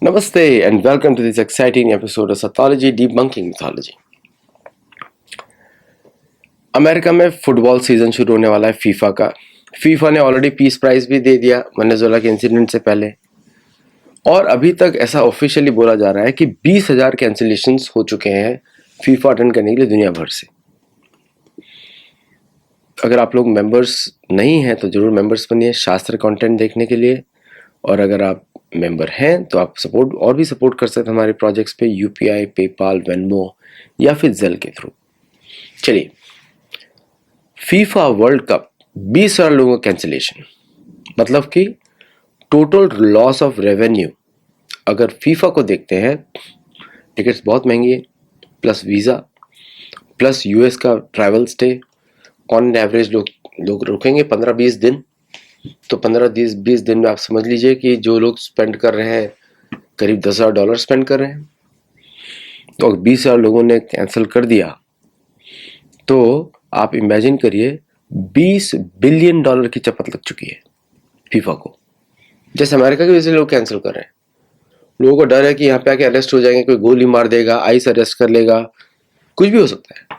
Namaste and welcome to this exciting episode of Sathology Debunking Mythology. America में football season शुरू होने वाला है फीफा का। फीफा ने ऑलरेडी पीस प्राइज भी दे दिया वेनेजुएला के इंसिडेंट से पहले, और अभी तक ऐसा ऑफिशियली बोला जा रहा है कि 20,000 कैंसिलेशंस हो चुके हैं फीफा अटेंड करने के लिए दुनिया भर से। अगर आप लोग मेंबर्स नहीं हैं तो जरूर मेंबर्स बनिए शास्त्र कंटेंट देखने के लिए, और अगर आप मेंबर हैं तो आप सपोर्ट और भी सपोर्ट कर सकते हैं हमारे प्रोजेक्ट्स पे यूपीआई, पेपाल, वेनमो या फिर जेल के थ्रू। चलिए, फीफा वर्ल्ड कप 20,000 लोगों का कैंसिलेशन, मतलब कि टोटल लॉस ऑफ रेवेन्यू। अगर फीफा को देखते हैं, टिकट्स बहुत महंगी है, प्लस वीज़ा, प्लस यूएस का ट्रैवल स्टे। ऑन एवरेज लोग रुकेंगे 15-20 दिन, तो 15-20 दिन में आप समझ लीजिए कि जो लोग स्पेंड कर रहे हैं करीब $10,000 स्पेंड कर रहे हैं। तो 20,000 लोगों ने कैंसिल कर दिया तो आप इमेजिन करिए $20 बिलियन की चपत लग चुकी है फीफा को। जैसे अमेरिका की वजह से लोग कैंसिल कर रहे हैं, लोगों को डर है कि यहाँ पे आके अरेस्ट हो जाएंगे, कोई गोली मार देगा, आईस अरेस्ट कर लेगा, कुछ भी हो सकता है।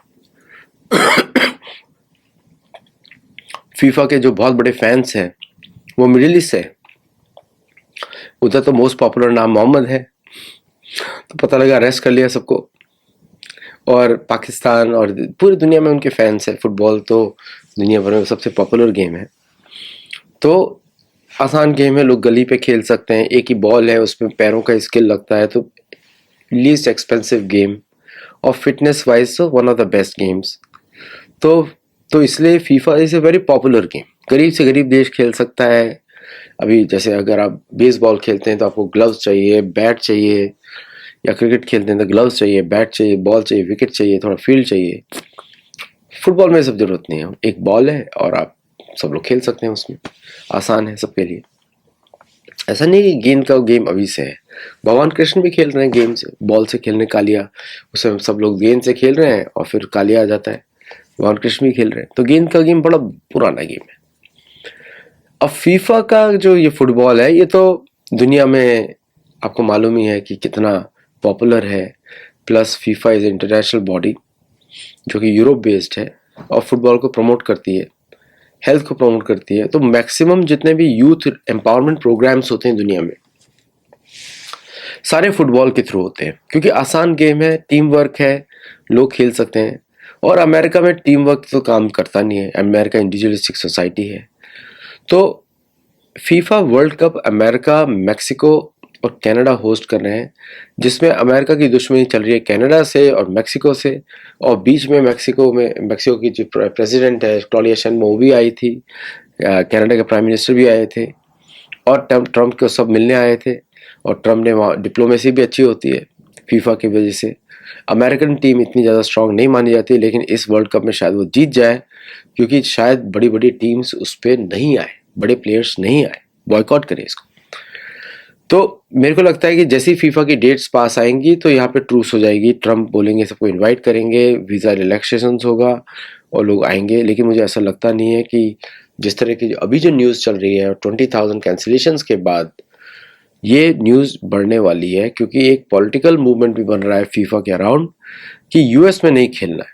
फीफा के जो बहुत बड़े फैंस हैं वो मिडिल ईस्ट से, उधर तो मोस्ट पॉपुलर नाम मोहम्मद है, तो पता लगा अरेस्ट कर लिया सबको। और पाकिस्तान और पूरी दुनिया में उनके फैंस हैं। फुटबॉल तो दुनिया भर में सबसे पॉपुलर गेम है, तो आसान गेम है, लोग गली पे खेल सकते हैं, एक ही बॉल है, उसमें पैरों का स्किल लगता है, तो लीस्ट एक्सपेंसिव गेम और फिटनेस वाइज तो one of the best games. तो इसलिए FIFA is a very popular game, गरीब से गरीब देश खेल सकता है। अभी जैसे अगर आप बेसबॉल खेलते हैं तो आपको ग्लव्स चाहिए, बैट चाहिए, या क्रिकेट खेलते हैं तो ग्लव्स चाहिए, बैट चाहिए, बॉल चाहिए, विकेट चाहिए, थोड़ा फील्ड चाहिए। फुटबॉल में सब जरूरत नहीं है, एक बॉल है और आप सब लोग खेल सकते हैं उसमें, आसान है सबके लिए। ऐसा नहीं कि गेंद का गेम अभी से है, भगवान कृष्ण भी खेल रहे हैं गेम से, बॉल से खेलने कालिया, उसमें सब लोग गेंद से खेल रहे हैं और फिर कालिया आ जाता है, भगवान कृष्ण भी खेल रहे हैं। तो गेंद का गेम बड़ा पुराना गेम है। अब फीफा का जो ये फुटबॉल है, ये तो दुनिया में आपको मालूम ही है कि कितना पॉपुलर है। Plus FIFA is international body जो कि यूरोप बेस्ड है और फुटबॉल को प्रमोट करती है, हेल्थ को प्रमोट करती है। तो मैक्सिमम जितने भी यूथ एम्पावरमेंट प्रोग्राम्स होते हैं दुनिया में, सारे फुटबॉल के थ्रू होते हैं, क्योंकि आसान गेम है, टीम वर्क है, लोग खेल सकते हैं। और अमेरिका में टीम वर्क तो काम करता नहीं है, अमेरिका इंडिविजुअलिस्टिक सोसाइटी है। तो FIFA world cup America, Mexico और कनाडा होस्ट कर रहे हैं, जिसमें अमेरिका की दुश्मनी चल रही है कनाडा से और मेक्सिको से, और बीच में मेक्सिको की जो प्रेसिडेंट है क्लॉडिया शैनबर्ग वो भी आई थी, कनाडा के प्राइम मिनिस्टर भी आए थे, और ट्रम्प को सब मिलने आए थे। और ट्रम्प ने वहाँ डिप्लोमेसी भी अच्छी होती है फीफा की वजह से। अमेरिकन टीम इतनी ज़्यादा स्ट्रांग नहीं मानी जाती, लेकिन इस वर्ल्ड कप में शायद वो जीत जाए, क्योंकि शायद बड़ी बड़ी टीम्स उस पर नहीं आए, बड़े प्लेयर्स नहीं आए, बॉयकॉट करें इसको। तो मेरे को लगता है कि जैसी फीफा की डेट्स पास आएंगी तो यहाँ पे ट्रूस हो जाएगी, ट्रम्प बोलेंगे सबको इनवाइट करेंगे, वीज़ा रिलैक्सेशन होगा और लोग आएंगे। लेकिन मुझे ऐसा लगता नहीं है कि जिस तरह की अभी जो न्यूज़ चल रही है 20,000 कैंसिलेशंस के बाद ये न्यूज़ बढ़ने वाली है, क्योंकि एक पॉलिटिकल मूवमेंट भी बन रहा है फीफा के अराउंड कि यूएस में नहीं खेलना है,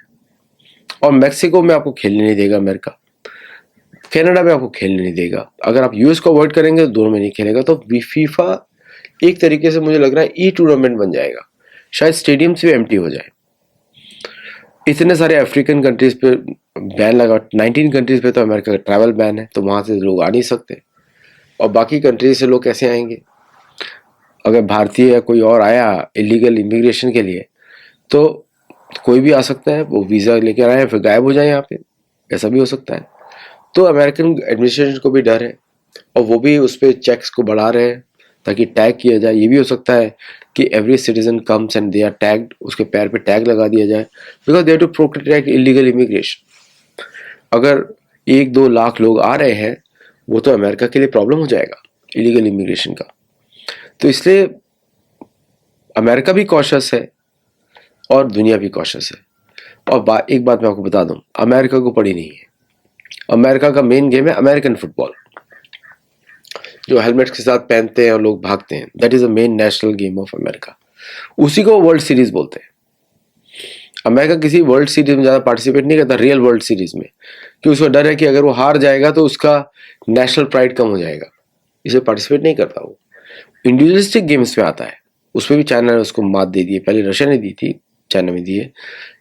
और मैक्सिको में आपको खेलने नहीं देगा अमेरिका, कनाडा में आपको खेलने नहीं देगा। अगर आप यूएस को अवॉइड करेंगे तो दोनों में नहीं खेलेगा। तो फीफा एक तरीके से मुझे लग रहा है ई टूर्नामेंट बन जाएगा, शायद स्टेडियम्स भी एम्प्टी हो जाए। इतने सारे अफ्रीकन कंट्रीज पे बैन लगा, 19 कंट्रीज पे तो अमेरिका का ट्रैवल बैन है, तो वहां से लोग आ नहीं सकते, और बाकी कंट्रीज से लोग कैसे आएंगे? अगर भारतीय या कोई और आया इलीगल इमिग्रेशन के लिए तो कोई भी आ सकता है, वो वीज़ा लेकर आए फिर गायब हो जाए यहाँ पे, ऐसा भी हो सकता है। तो अमेरिकन एडमिनिस्ट्रेशन को भी डर है, और वो भी उस पर चेक्स को बढ़ा रहे हैं ताकि टैग किया जाए। ये भी हो सकता है कि every citizen comes and they are tagged, उसके पैर पे टैग लगा दिया जाए, because they to protect illegal immigration. अगर 1-2 लाख लोग आ रहे हैं, वो तो अमेरिका के लिए प्रॉब्लम हो जाएगा इलीगल इमिग्रेशन का। तो इसलिए अमेरिका भी कॉशियस है और दुनिया भी कॉशियस है। और एक बात मैं आपको बता दूं, अमेरिका को पड़ी नहीं है। अमेरिका का मेन गेम है अमेरिकन फुटबॉल। जो हेलमेट के साथ पहनते हैं और लोग भागते हैं, that is the main national game of America. उसी को वर्ल्ड सीरीज बोलते हैं। अमेरिका किसी वर्ल्ड सीरीज में ज़्यादा पार्टिसिपेट नहीं करता, रियल वर्ल्ड सीरीज में, कि उसको डर है कि अगर वो हार जाएगा तो उसका नेशनल प्राइड कम हो जाएगा, इसे पार्टिसिपेट नहीं करता वो। इंडिविजुअलिस्टिक गेम्स में आता है, उसमें भी चाइना ने उसको मात दे दी है, पहले रशिया ने दी थी, चाइना में दी है,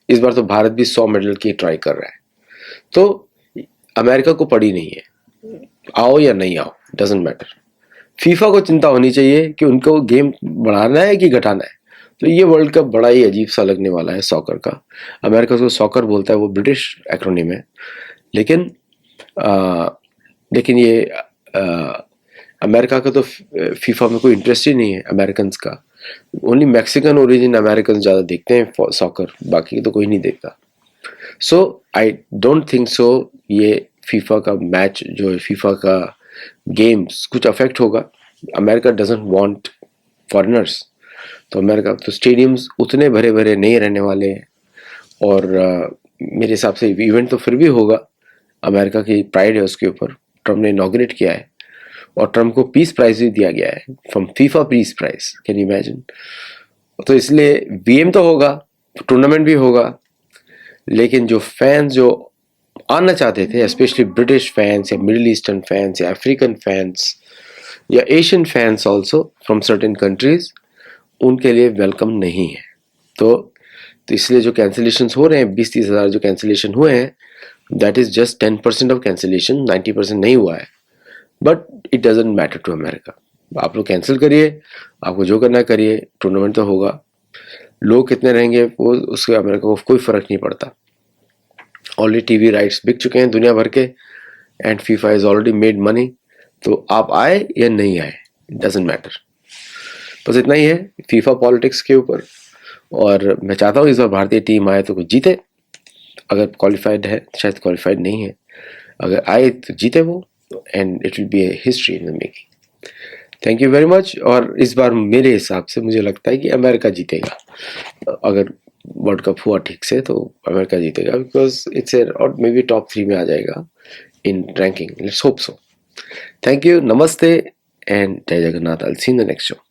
इस बार तो भारत भी 100 मेडल की ट्राई कर रहा है। तो अमेरिका को पड़ी नहीं है, आओ या नहीं आओ डजेंट मैटर। फीफा को चिंता होनी चाहिए कि उनको गेम बढ़ाना है कि घटाना है। तो ये वर्ल्ड कप बड़ा ही अजीब सा लगने वाला है सॉकर का। अमेरिका उसको सॉकर बोलता है, वो ब्रिटिश एक्रोनिम है, लेकिन आ, लेकिन ये अमेरिका का तो फीफा में कोई इंटरेस्ट ही नहीं है अमेरिकन का। ओनली मैक्सिकन ओरिजिन अमेरिकन ज़्यादा देखते हैं सॉकर, बाकी तो कोई नहीं देखता। सो आई डोंट थिंक सो ये फीफा का मैच जो है, फीफा का गेम्स कुछ अफेक्ट होगा। अमेरिका डजेंट वांट फॉरेनर्स, तो अमेरिका तो स्टेडियम्स उतने भरे भरे नहीं रहने वाले हैं। और मेरे हिसाब से इवेंट तो फिर भी होगा, अमेरिका की प्राइड है उसके ऊपर, ट्रम्प ने इनॉग्रेट किया है, और ट्रम्प को पीस प्राइज भी दिया गया है from FIFA peace prize, can you imagine. तो इसलिए वीएम तो होगा, टूर्नामेंट भी होगा, लेकिन जो फैंस जो आना चाहते थे, स्पेशली ब्रिटिश फैंस या मिडिल ईस्टर्न फैंस या अफ्रीकन फैंस या Asian fans also from certain countries, उनके लिए वेलकम नहीं है। तो इसलिए जो कैंसिलेशन हो रहे हैं, 20-30 हज़ार जो कैंसिलेशन हुए हैं, that is just 10% of cancellation, 90% नहीं हुआ है। But it doesn't matter to America. आप लोग कैंसिल करिए, आपको जो करना है करिए, टूर्नामेंट तो होगा। लोग कितने रहेंगे वो उसके अमेरिका को कोई फर्क नहीं पड़ता। ऑलरेडी टीवी राइट्स बिक चुके हैं दुनिया भर के, and FIFA is already made money. तो आप आए या नहीं आए, इट डजेंट मैटर। बस इतना ही है फीफा पॉलिटिक्स के ऊपर। और मैं चाहता हूँ इस बार भारतीय टीम आए तो कुछ जीते, अगर क्वालिफाइड है, शायद क्वालिफाइड नहीं है, अगर आए तो जीते वो, and it will be A history in the making. Thank you very much. और इस बार मेरे हिसाब से मुझे लगता है कि अमेरिका जीतेगा, अगर वर्ल्ड कप हुआ ठीक से तो अमेरिका जीतेगा, बिकॉज इट्स ए, और मे बी टॉप 3 में आ जाएगा in ranking, let's hope so. Thank you, नमस्ते एंड जय Jagannath. I will see in the next show.